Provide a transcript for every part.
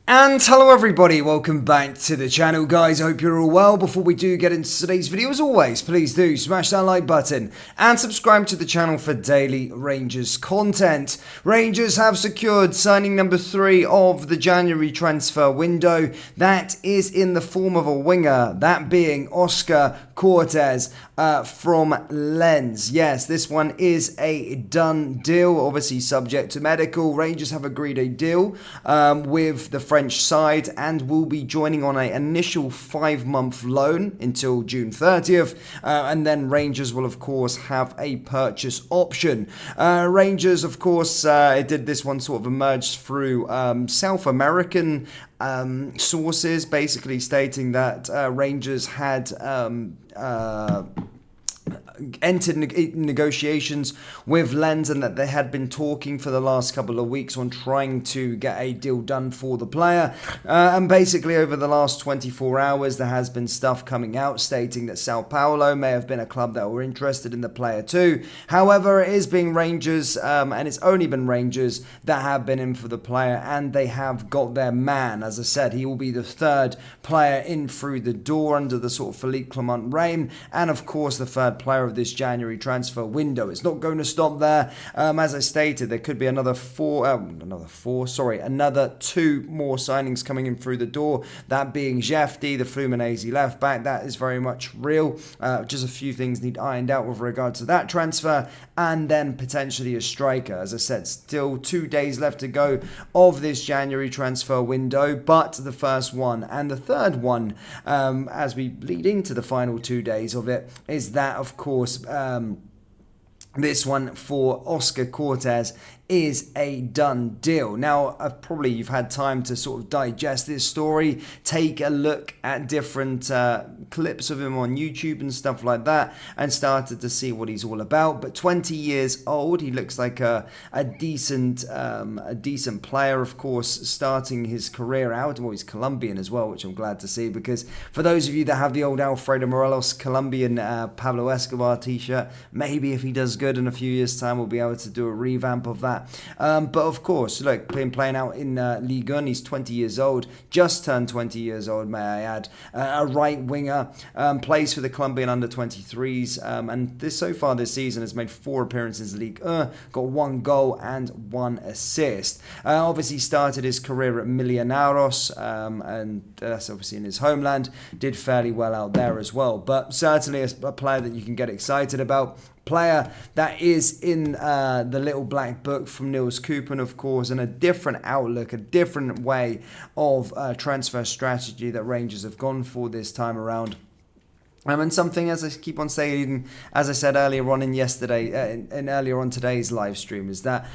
And hello everybody, welcome back to the channel guys, I hope you're all well. Before we do get into today's video, as always, please do smash that like button and subscribe to the channel for daily Rangers content. Rangers have secured signing number 3 of the January transfer window. That is in the form of a winger, that being Oscar Cortes from Lens. Yes, this one is a done deal, obviously subject to medical. Rangers have agreed a deal with the French side and will be joining on an initial 5-month loan until June 30th, and then Rangers will of course have a purchase option. Rangers of course did this one sort of emerge through South American sources, basically stating that Rangers had entered negotiations with Lens and that they had been talking for the last couple of weeks on trying to get a deal done for the player, and basically over the last 24 hours there has been stuff coming out stating that Sao Paulo may have been a club that were interested in the player too. However, it is being Rangers, and it's only been Rangers that have been in for the player, and they have got their man. As I said, he will be the third player in through the door under the sort of Philippe Clement reign, and of course the third player of this January transfer window. It's not going to stop there. As I stated, there could be another 2 more signings coming in through the door, that being Jefty, the Fluminense left back. That is very much real. Just a few things need ironed out with regard to that transfer, and then potentially a striker. As I said, still 2 days left to go of this January transfer window, but the first one and the third one, as we lead into the final 2 days of it, is that of course this one for Oscar Cortes is a done deal. Now, probably you've had time to sort of digest this story, take a look at different clips of him on YouTube and stuff like that, and started to see what he's all about. But 20 years old, he looks like a decent player, of course, starting his career out. Well, he's Colombian as well, which I'm glad to see, because for those of you that have the old Alfredo Morelos Colombian Pablo Escobar t-shirt, maybe if he does good in a few years' time, we'll be able to do a revamp of that. But of course, look, playing out in Ligue 1, he's 20 years old, just turned 20 years old, may I add. A right winger, plays for the Colombian under-23s, and so far this season has made 4 appearances in Ligue 1, got 1 goal and 1 assist. Obviously started his career at Millonarios, and that's obviously in his homeland, did fairly well out there as well, but certainly a player that you can get excited about. Player that is in the little black book from Niels Koopman, of course, and a different outlook, a different way of transfer strategy that Rangers have gone for this time around. And something, as I keep on saying, as I said earlier on in earlier on today's live stream, is that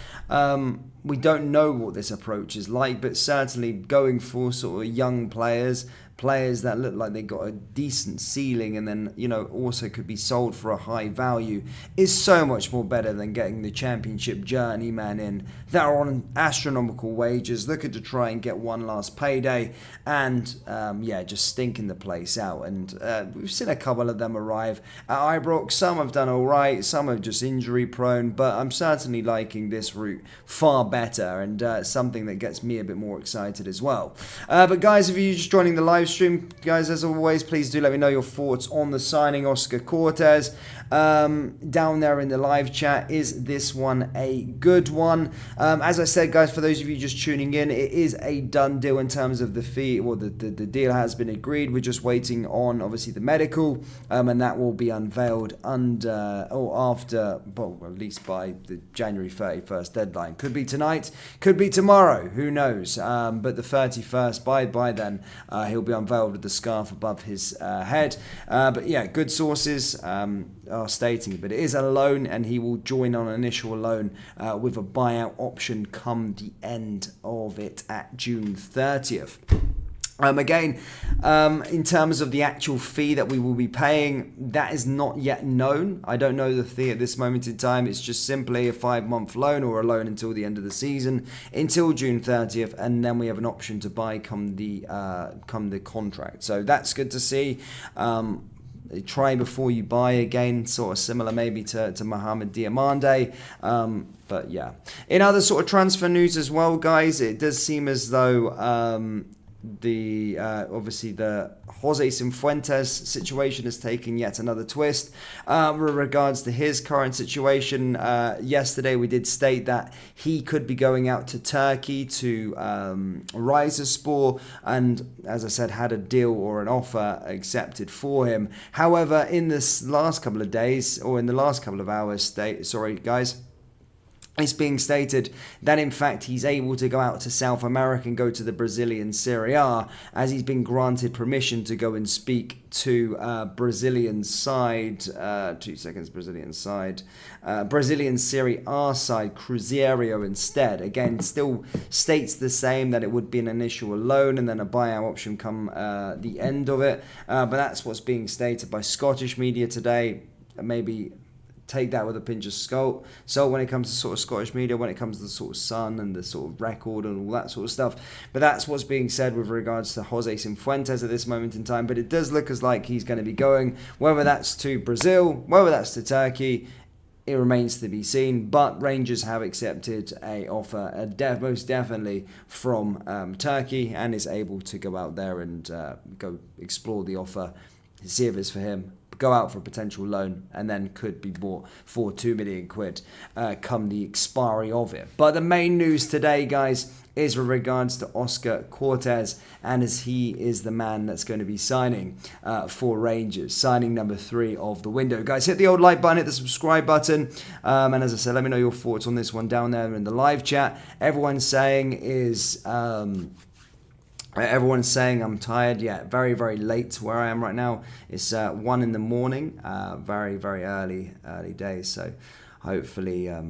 we don't know what this approach is like, but certainly going for sort of young players that look like they got a decent ceiling and then, you know, also could be sold for a high value is so much more better than getting the championship journeyman in that are on astronomical wages, looking to try and get one last payday and, just stinking the place out. And we've seen a couple of them arrive at Ibrox. Some have done all right, some are just injury prone, but I'm certainly liking this route far better, and something that gets me a bit more excited as well. But guys, if you're just joining the live stream, guys, as always, please do let me know your thoughts on the signing Oscar Cortes. Down there in the live chat, is this one a good one? As I said, guys, for those of you just tuning in, it is a done deal in terms of the fee. Well, the deal has been agreed. We're just waiting on obviously the medical, and that will be unveiled after, well, at least by the January 31st deadline. Could be tonight, could be tomorrow, who knows? But the 31st, by then, he'll be unveiled with the scarf above his head. But yeah, good sources are stating, but it is a loan, and he will join on an initial loan with a buyout option come the end of it at June 30th. Again, in terms of the actual fee that we will be paying, that is not yet known. I don't know the fee at this moment in time. It's just simply a 5-month loan, or a loan until the end of the season, until June 30th, and then we have an option to buy come the contract. So that's good to see. try before you buy again, sort of similar maybe to Mohamed Diamande. But yeah, in other sort of transfer news as well, guys, it does seem as though obviously the Jose Cifuentes situation has taken yet another twist with regards to his current situation. Yesterday we did state that he could be going out to Turkey to Rizespor, and as I said, had a deal or an offer accepted for him. However, in this last couple of days, or in the last couple of hours, it's being stated that in fact he's able to go out to South America and go to the Brazilian Serie A, as he's been granted permission to go and speak to Brazilian side. Brazilian Serie A side Cruzeiro instead. Again, still states the same, that it would be an initial loan and then a buyout option come the end of it. But that's what's being stated by Scottish media today. Maybe take that with a pinch of salt. So when it comes to sort of Scottish media, when it comes to the sort of Sun and the sort of Record and all that sort of stuff. But that's what's being said with regards to Jose Cifuentes at this moment in time. But it does look as like he's going to be going, whether that's to Brazil, whether that's to Turkey, it remains to be seen. But Rangers have accepted a offer, most definitely from Turkey, and is able to go out there and go explore the offer, see if it's for him, go out for a potential loan, and then could be bought for £2 million come the expiry of it. But the main news today, guys, is with regards to Oscar Cortes, and as he is the man that's going to be signing for Rangers, signing number 3 of the window. Guys, hit the old like button, hit the subscribe button, and as I said, let me know your thoughts on this one down there in the live chat. Everyone's saying I'm tired. Yeah, very, very late where I am right now. It's 1 in the morning. Very, very early days. So hopefully, I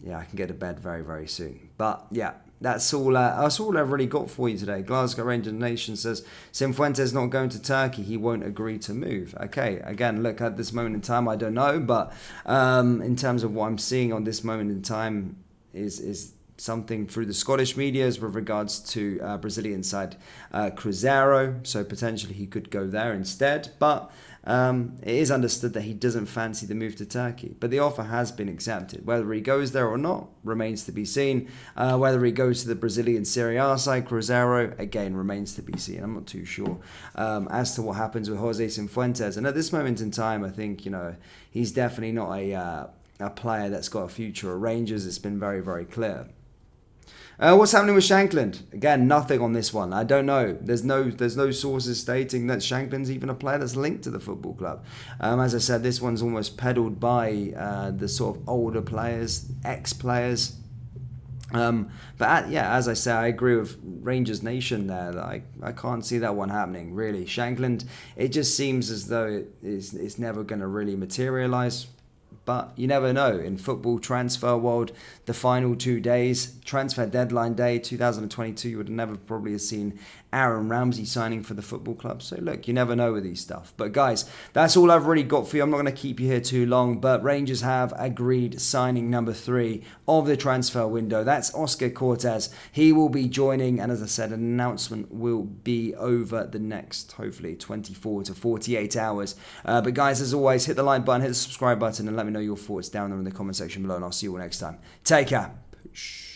can get to bed very, very soon. But yeah, that's all I've really got for you today. Glasgow Rangers Nation says Cifuentes not going to Turkey. He won't agree to move. Okay, again, look, at this moment in time, I don't know, but in terms of what I'm seeing on this moment in time is something through the Scottish medias with regards to Brazilian side Cruzeiro, so potentially he could go there instead. But it is understood that he doesn't fancy the move to Turkey, but the offer has been accepted. Whether he goes there or not remains to be seen. Whether he goes to the Brazilian Serie A side Cruzeiro, again, remains to be seen. I'm not too sure as to what happens with Jose Cifuentes, and at this moment in time, I think he's definitely not a player that's got a future at Rangers. It's been very, very clear. What's happening with Shankland? Again, nothing on this one. I don't know. There's no sources stating that Shankland's even a player that's linked to the football club. As I said, this one's almost peddled by the sort of older players, ex-players. As I say, I agree with Rangers Nation there. That I can't see that one happening, really. Shankland, it just seems as though it's never going to really materialise. But you never know. In football transfer world, the final 2 days, transfer deadline day 2022, you would never probably have seen Aaron Ramsey signing for the football club. So look, you never know with these stuff. But guys, that's all I've really got for you. I'm not going to keep you here too long, but Rangers have agreed signing number 3 of the transfer window. That's Oscar Cortes. He will be joining, and as I said, an announcement will be over the next, hopefully, 24 to 48 hours. But guys, as always, hit the like button, hit the subscribe button, and let me know your thoughts down there in the comment section below, and I'll see you all next time. Take care. Peace.